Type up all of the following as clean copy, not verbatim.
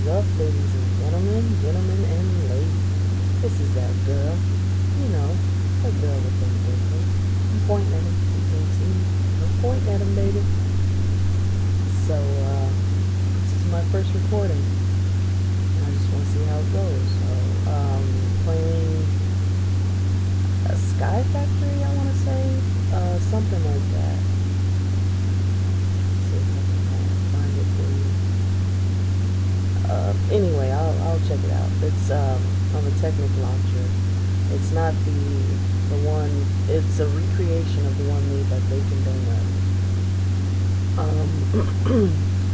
is up, ladies and gentlemen and ladies? This is that girl, you know, a girl with them dimples. I'm pointing at him. You can't see me. I'm pointing at him, baby. So, this is my first recording. I just want to see how it goes. So, playing a Sky Factory, I want to say. Something like that. Let's see if I can find it for you. Anyway, I'll check it out. It's on the Technic launcher. It's not the one. It's a recreation of the one made by Bacon Donut.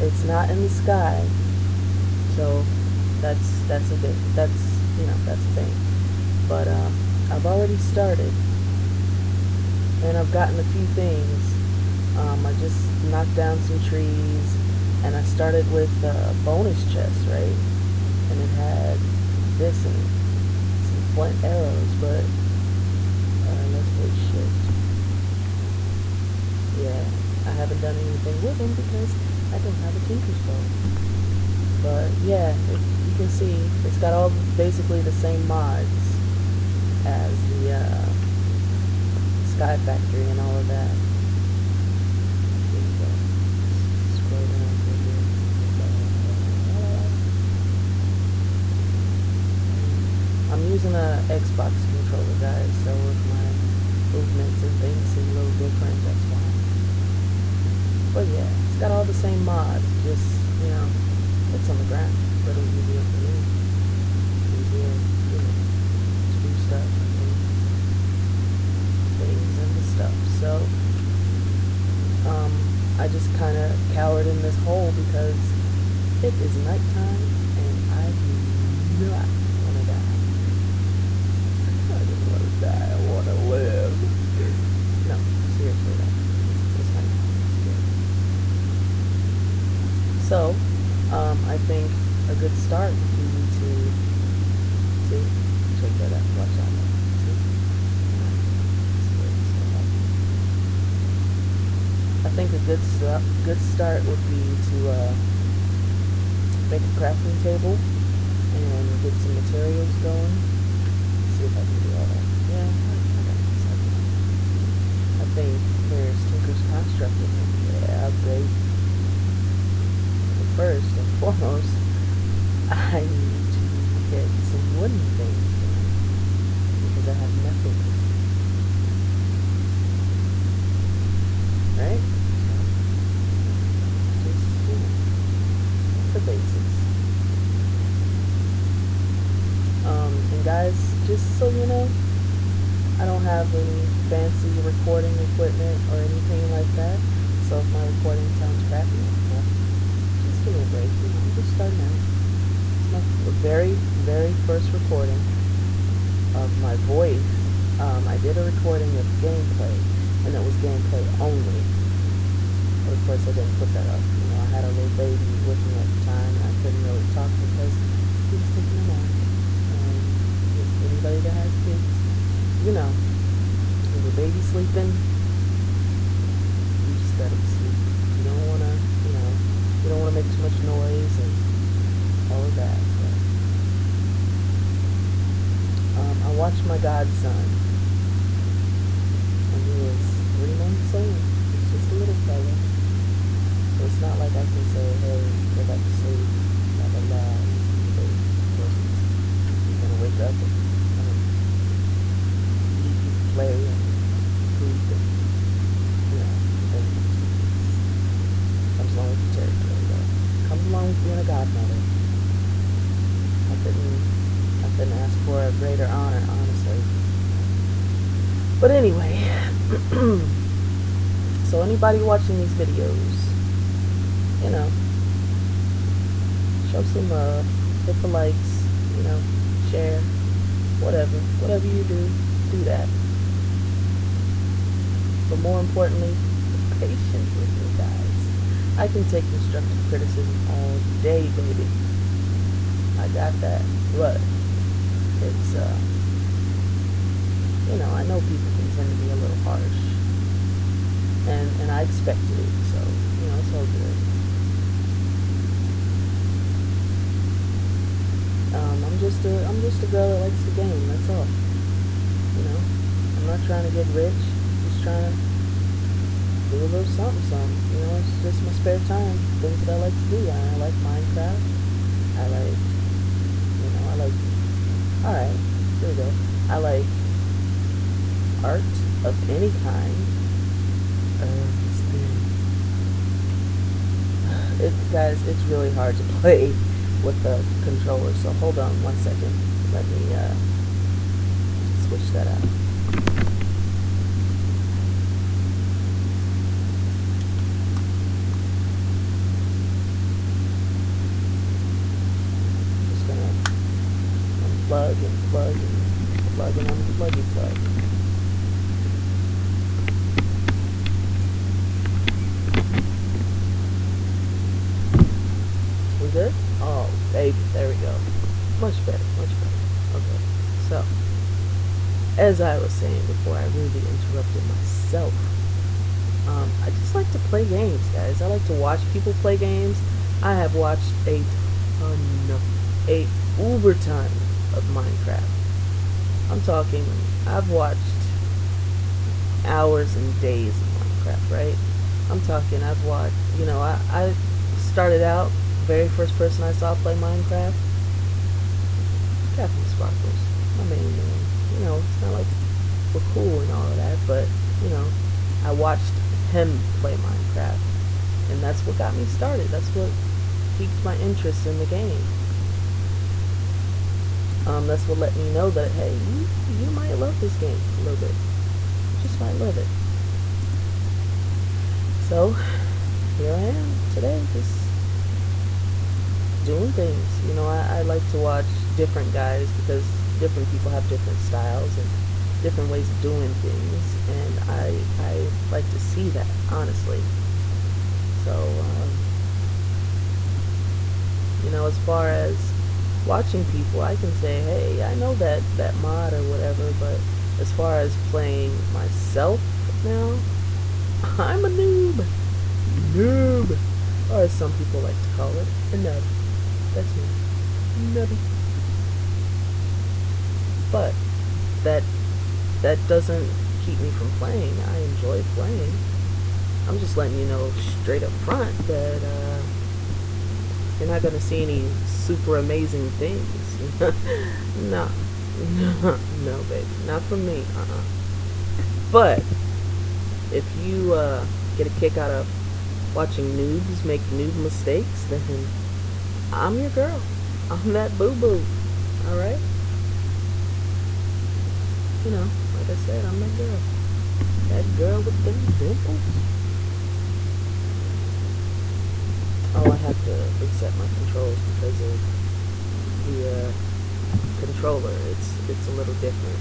It's not in the sky, so that's a bit. That's that's a thing. But I've already started, and I've gotten a few things. I just knocked down some trees, and I started with a bonus chest, right? And it had this in it, some flint arrows, but let's wait shift. Yeah, I haven't done anything with them because I don't have a Tinker's bow. But yeah, you can see it's got all basically the same mods as the Sky Factory and all of that. Scroll down for a bit. I'm using a Xbox controller, guys, so if my movements and things seem a little different, that's why. But yeah, it's got all the same mods, just, it's on the ground. A little easier for me. Easier, to do stuff and things and the stuff. So, I just kind of cowered in this hole because it is nighttime and I do not want to die. I don't want to die. I want to live. No, seriously, it's nighttime. So, I think a good start would be to check that out. Watch out. I think a good start would be to make a crafting table and get some materials going. See if I can do all that. Yeah, I got this. I think there's Tinker's Construct in here. Yeah, great. But first and foremost, I need to get some wooden things because I have nothing. Right? The basics. And guys, just so you know, I don't have any fancy recording equipment or anything like that. So if my recording sounds crappy, well, just a little break. I'm just starting out. It's my very, very first recording of my voice. I did a recording of gameplay, and it was gameplay only. Of course, I didn't put that up. I had a little baby with me at the time, and I couldn't really talk because he was taking a nap. Anybody that has kids, with a baby sleeping, you just let him sleep. You don't want to, you don't want to make too much noise and all of that. But, I watched my godson, and he was 3 months old. He's just a little fella. So it's not like I can say, hey, go back to sleep, blah, blah, blah. Of course, he's going to wake up and eat, play, and poop, and, comes along with the territory, though. Comes along with being a godmother. I couldn't ask for a greater honor, honestly. But anyway, so anybody watching these videos, show some love, hit the likes, share, whatever you do that. But more importantly, be patient with me, guys. I can take constructive criticism all day, baby. I got that, but it's, I know people can tend to be a little harsh, and I expected it, so, it's all good. I'm just a girl that likes the game. That's all. You know, I'm not trying to get rich. Just trying to do a little something, something. You know, it's just my spare time. Things that I like to do. I like Minecraft. I like, I like. All right, here we go. I like art of any kind. Guys, it's really hard to play with the controller. So hold on one second. Let me switch that out. Just gonna unplug and plug and plug and unplug and plug. Good? Oh, baby, there we go. Much better, much better. Okay, so, as I was saying before I really interrupted myself, I just like to play games, guys. I like to watch people play games. I have watched a uber ton of Minecraft. I'm talking, I've watched hours and days of Minecraft, right? I'm talking, I've watched, I started out, very first person I saw play Minecraft, Captain Sparkles. I mean, it's not like we're cool and all of that, but, I watched him play Minecraft, and that's what got me started. That's what piqued my interest in the game. That's what let me know that, hey, you might love this game a little bit. You just might love it. So, here I am today, just doing things. I like to watch different guys because different people have different styles and different ways of doing things, and I like to see that, honestly. So, as far as watching people, I can say, hey, I know that mod or whatever, but as far as playing myself now, I'm a noob. Noob. Or as some people like to call it, a nub. That's me. Nubby. But that doesn't keep me from playing. I enjoy playing. I'm just letting you know straight up front that you're not gonna see any super amazing things. No, baby, not from me. But if you get a kick out of watching noobs make noob mistakes, then I'm your girl. I'm that boo-boo. Alright? Like I said, I'm that girl. That girl with them dimples. Oh, I have to reset my controls because of the controller. It's a little different.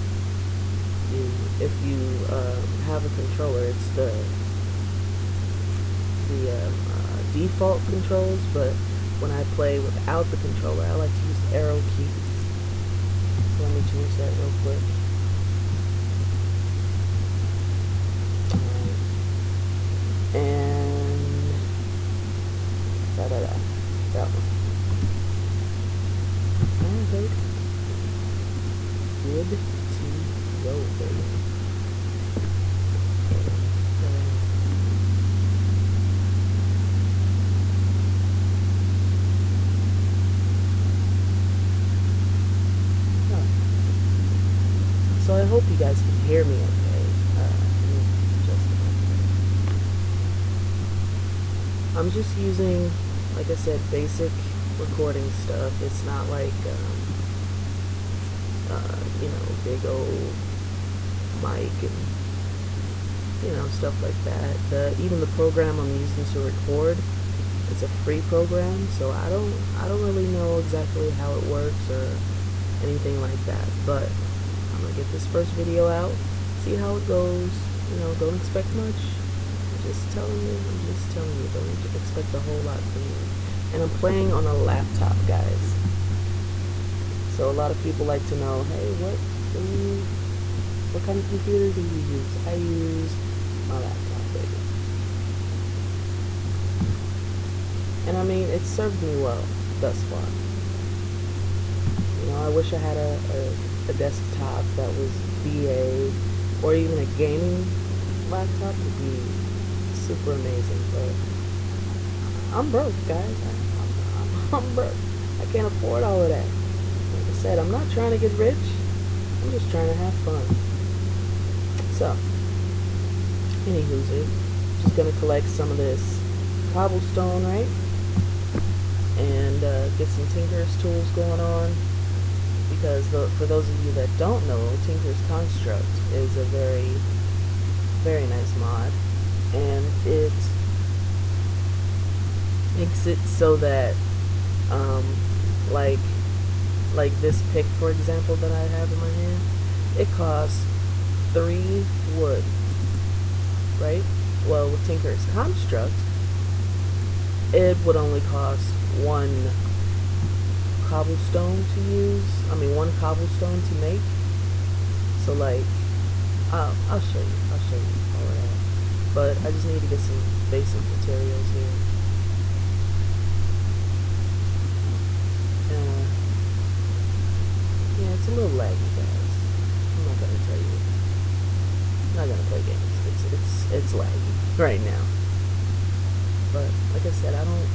If you have a controller, it's the default controls, but when I play without the controller, I like to use arrow keys. So let me change that real quick. And that one. Alright, good to go, baby. So I hope you guys can hear me okay. I'm just using, like I said, basic recording stuff. It's not like, big old mic and, stuff like that. Even the program I'm using to record, it's a free program, so I don't really know exactly how it works or anything like that. But I'm gonna get this first video out, see how it goes. Don't expect much. I'm just telling you, don't expect a whole lot from me. And I'm playing on a laptop, guys. So a lot of people like to know, hey, what kind of computer do you use? I use my laptop, baby. And I mean, it's served me well thus far. I wish I had a desktop that was VA or even a gaming laptop would be super amazing. But I'm broke, guys. I'm broke. I can't afford all of that. Like I said, I'm not trying to get rich. I'm just trying to have fun. So, anywho's just gonna collect some of this cobblestone, right? And get some Tinker's tools going on. Because for those of you that don't know, Tinker's Construct is a very, very nice mod. And it makes it so that, like this pick, for example, that I have in my hand, it costs 3 wood, right? Well, with Tinker's Construct, it would only cost 1 cobblestone to use. I mean, 1 cobblestone to make. So, like, I'll show you. I'll show you all of that. But I just need to get some basic materials here. Yeah, it's a little laggy, guys. I'm not gonna tell you. I'm not gonna play games. It's laggy right now. But like I said, I don't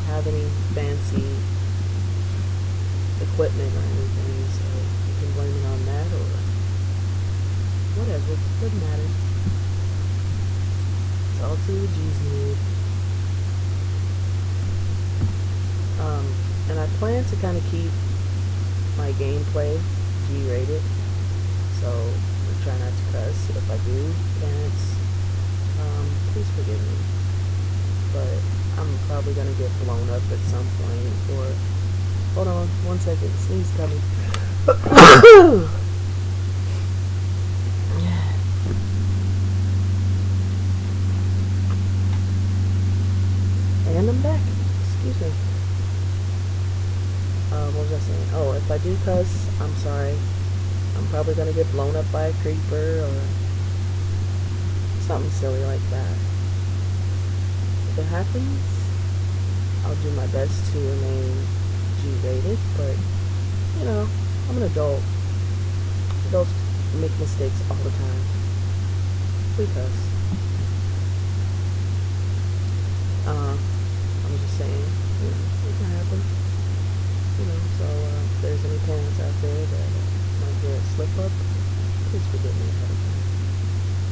have any fancy equipment or anything, so you can blame it on that or whatever. It doesn't matter. It's all to the G's need. And I plan to kind of keep my gameplay G-rated, so I try not to cuss. If I do, parents, please forgive me. But I'm probably gonna get blown up at some point, or hold on, 1 second, sneeze coming. And I'm back. Excuse me. What was I saying? Oh, if I do cuss, I'm sorry. I'm probably gonna get blown up by a creeper or something silly like that. If it happens, I'll do my best to remain G-rated, but, I'm an adult. Adults make mistakes all the time. We cuss. I'm just saying, it can happen. So if there's any parents out there that might get a slip up, please forgive me ahead of time.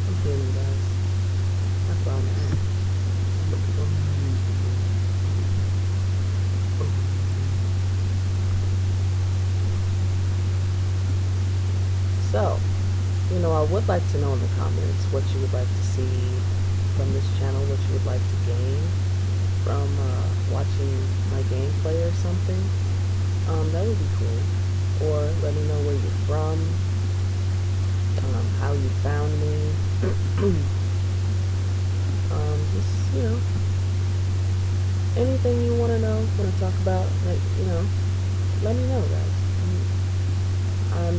I'm human, guys. That's all I'm at. So, I would like to know in the comments what you would like to see from this channel, what you would like to gain from watching my gameplay or something. That would be cool. Or let me know where you're from, how you found me. Just, anything you want to know, want to talk about, like, let me know, guys. I'm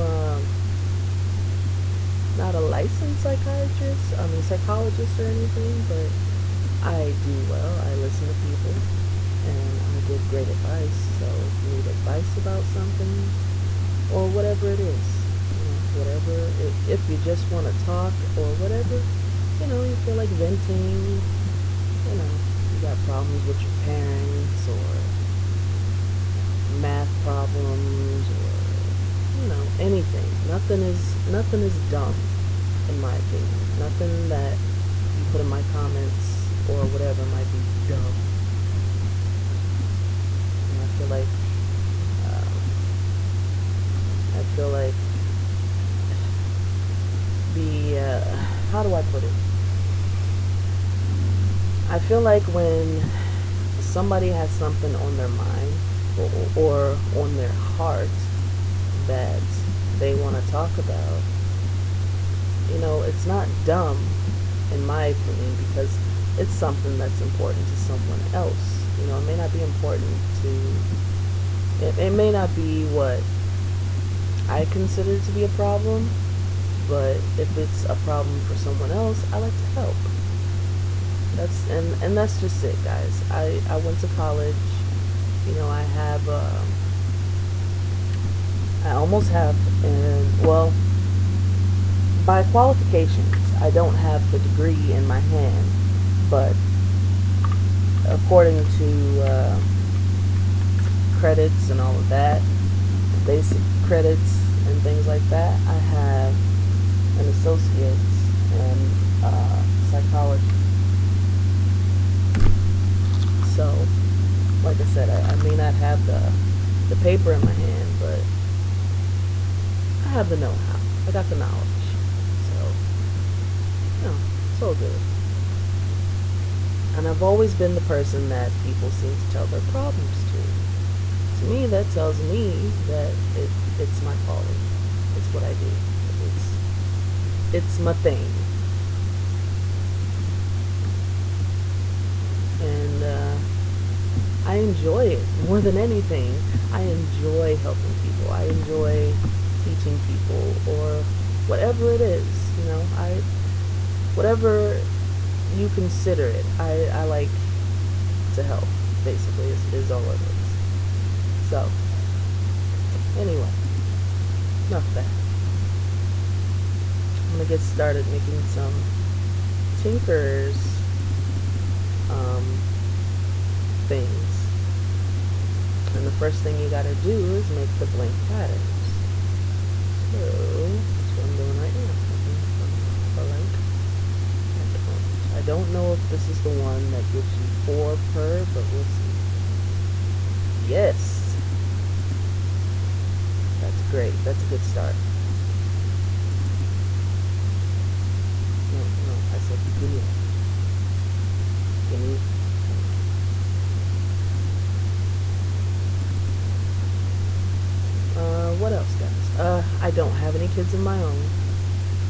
not a licensed psychologist or anything, but I do well. I listen to people, and I give great advice. So if you need advice about something, or whatever it is, whatever, if you just want to talk, or whatever, you feel like venting, you got problems with your parents, or math problems, or anything. Nothing is dumb, in my opinion. Nothing that you put in my comments or whatever might be dumb. And I feel like how do I put it? I feel like when somebody has something on their mind or on their heart that they want to talk about, it's not dumb, in my opinion, because it's something that's important to someone else. It may not be important it may not be what I consider to be a problem, but if it's a problem for someone else, I like to help. That's just it, guys. I went to college. I have I almost have, and well, by qualifications, I don't have the degree in my hand, but according to credits and all of that, basic credits and things like that, I have an associate's in psychology. So, like I said, I may not have the paper in my hand, but I have the know-how. I got the knowledge. So, it's all good. And I've always been the person that people seem to tell their problems to. To me, that tells me that it's my calling. It's what I do. It's my thing. And I enjoy it more than anything. I enjoy helping people. I enjoy teaching people, or whatever it is. Whatever you consider it, I like to help. Basically, is all it is. So, anyway, enough of that. I'm gonna get started making some Tinker's things. And the first thing you gotta do is make the blank patterns. So that's what I'm doing right now. I don't know if this is the one that gives you 4 per, but we'll see. Yes! That's great. That's a good start. No, I said begin. Can you? What else, guys? I don't have any kids of my own.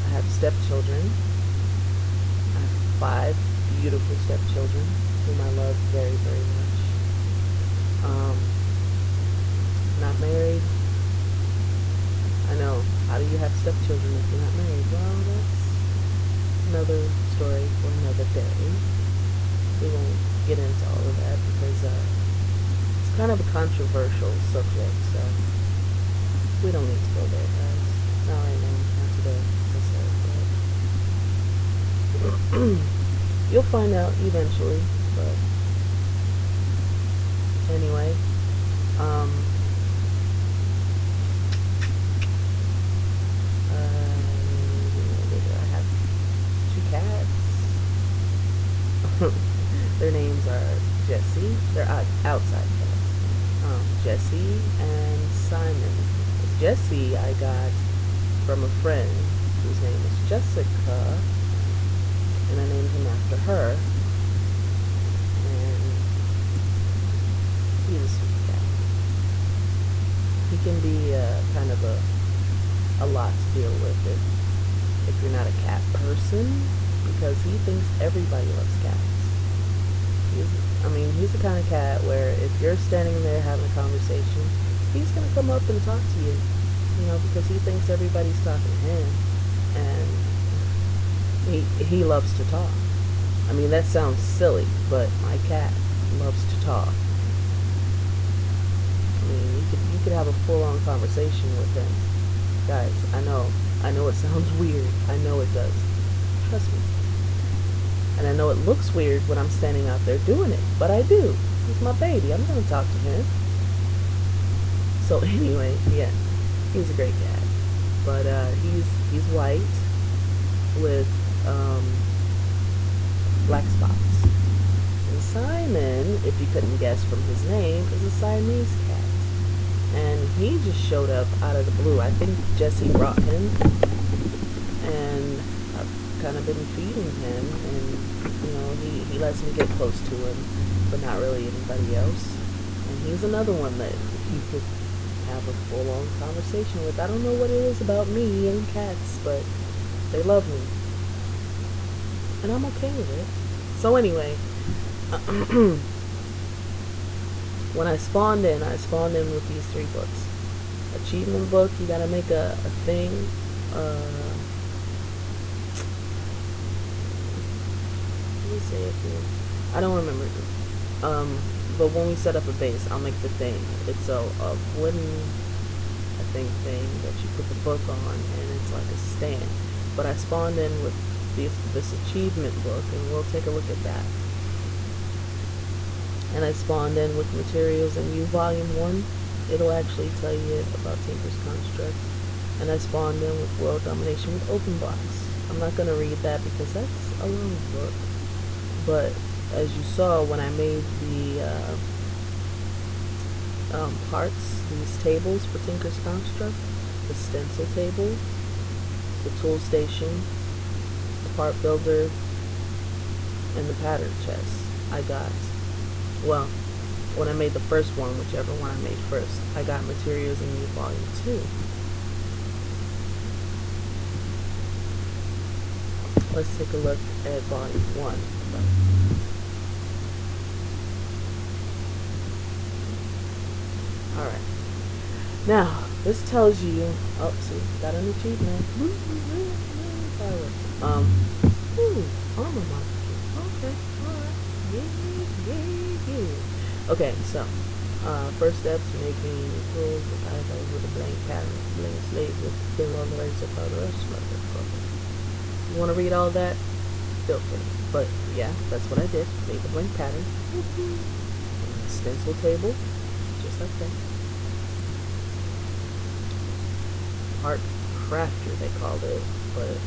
I have stepchildren. I have 5 beautiful stepchildren whom I love very, very much. Not married. I know. How do you have stepchildren if you're not married? Well, that's another story for another day. We won't get into all of that because it's kind of a controversial subject, so we don't need to go there, guys. Not right now, not today. But you'll find out eventually. But anyway, I have 2 cats. Their names are Jessie. They're outside cats. Jessie and Simon. Jessie I got from a friend whose name is Jessica, and I named him after her. And he's a sweet cat. He can be kind of a lot to deal with if you're not a cat person, because he thinks everybody loves cats. He's the kind of cat where if you're standing there having a conversation, he's going to come up and talk to you, because he thinks everybody's talking to him, and he loves to talk. That sounds silly, but my cat loves to talk. You could have a full-on conversation with him. Guys, I know it sounds weird. I know it does. Trust me. And I know it looks weird when I'm standing out there doing it, but I do. He's my baby. I'm going to talk to him. So anyway, yeah, he's a great cat. But he's white with black spots. And Simon, if you couldn't guess from his name, is a Siamese cat. And he just showed up out of the blue. I think Jessie brought him, and I've kind of been feeding him, and he lets me get close to him, but not really anybody else. And he's another one that you could have a full-on conversation with. I don't know what it is about me and cats, but they love me, and I'm okay with it. So anyway, when I spawned in with these 3 books. Achievement book, you gotta make a thing. Let me say it here. I don't remember. But when we set up a base, I'll make the thing. It's a wooden I think, thing that you put the book on, and it's like a stand. But I spawned in with this achievement book, and we'll take a look at that. And I spawned in with Materials in You Volume 1. It'll actually tell you about Tinker's Construct. And I spawned in with World Domination with OpenBox. I'm not going to read that because that's a long book. But as you saw when I made the parts, these tables for Tinker's Construct, the stencil table, the tool station, the part builder, and the pattern chest, I got, well, when I made the first one, whichever one I made first, I got Materials in You Volume 2. Let's take a look at Volume 1. Alright. Now, this tells you, oh, see, got an achievement. Armor modification. Okay, alright. Yeah. Okay, so, first steps, making tools with a blank pattern, blank slate with thin on the razor powder. You want to read all that? Feel free. But yeah, that's what I did. Made the blank pattern. Stencil table, just like that. Part crafter, they called it, but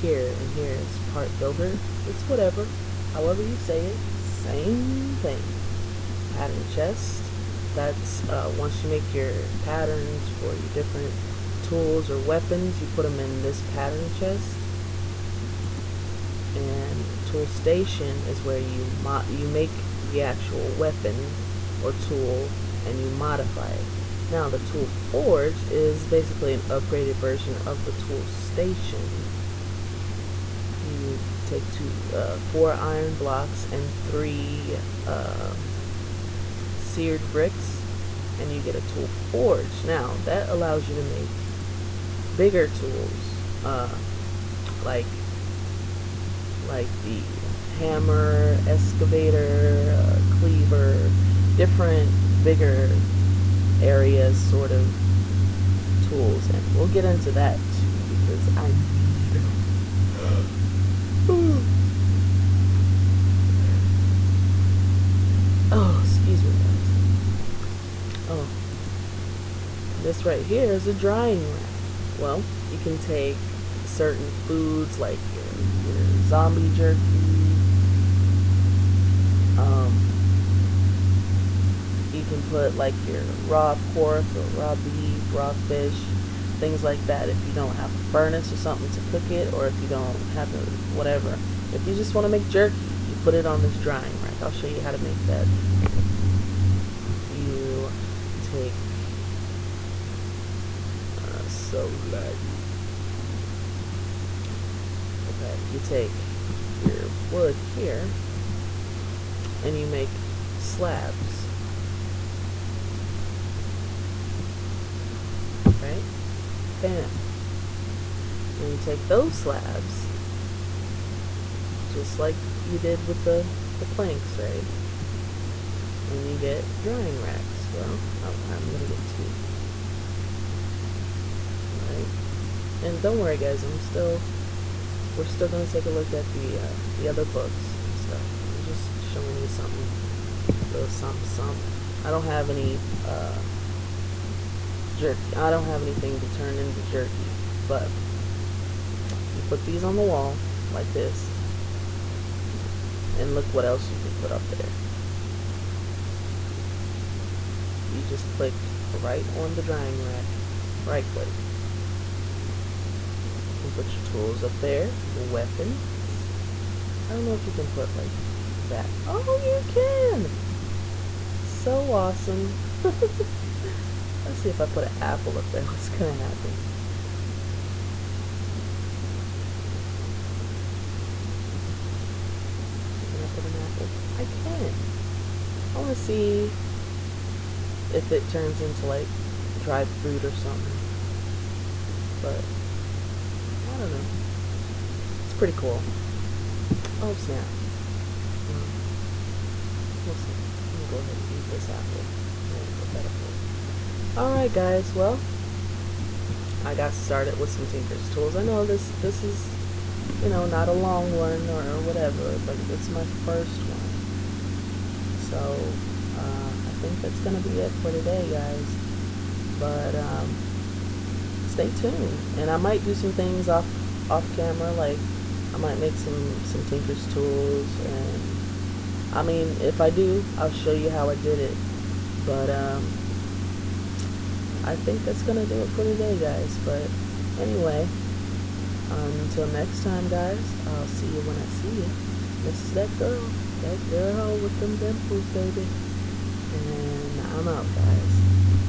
here and here is part builder. It's whatever, however you say it, same thing. Pattern chest. That's once you make your patterns for your different tools or weapons, you put them in this pattern chest. And tool station is where you make the actual weapon or tool and you modify it. Now the tool forge is basically an upgraded version of the tool station. You take 4 iron blocks and 3 seared bricks, and you get a tool forge. Now that allows you to make bigger tools, like the hammer, excavator, cleaver, different bigger areas sort of tools, and we'll get into that too because I oh, excuse me guys. Oh, this right here is a drying rack. Well, you can take certain foods like your zombie jerky, you can put like your raw pork or raw beef, raw fish, things like that if you don't have a furnace or something to cook it, or if you don't have a whatever. If you just want to make jerky, you put it on this drying rack. I'll show you how to make that. You take so glad. Okay, you take your wood here and you make slabs. Right? Bam. And you take those slabs, just like you did with the planks, right? And you get drying racks. Well, I'm gonna get 2. Right? And don't worry, guys. We're still gonna take a look at the other books and stuff. I'm just showing you something, a little something. I don't have any jerky. I don't have anything to turn into jerky, but you put these on the wall like this, and look what else you can put up there. You just click right on the drying rack, right click. You can put your tools up there, your weapons. I don't know if you can put like that. Oh, you can! So awesome. Let's see if I put an apple up there, what's gonna happen? Can I put an apple? I can. I wanna see if it turns into like dried fruit or something. But I don't know. It's pretty cool. Oh snap. We'll see. I'm gonna go ahead and eat this apple. Alright guys, well, I got started with some Tinker's Tools. I know this is, you know, not a long one or whatever, but it's my first one. So I think that's gonna be it for today, guys. But stay tuned, and I might do some things off camera, like I might make some Tinker's Tools, and I mean, if I do, I'll show you how I did it. But I think that's gonna do it for today, guys. But anyway, until next time, guys, I'll see you when I see you. This is that girl with them dimples, baby, and I'm out, guys.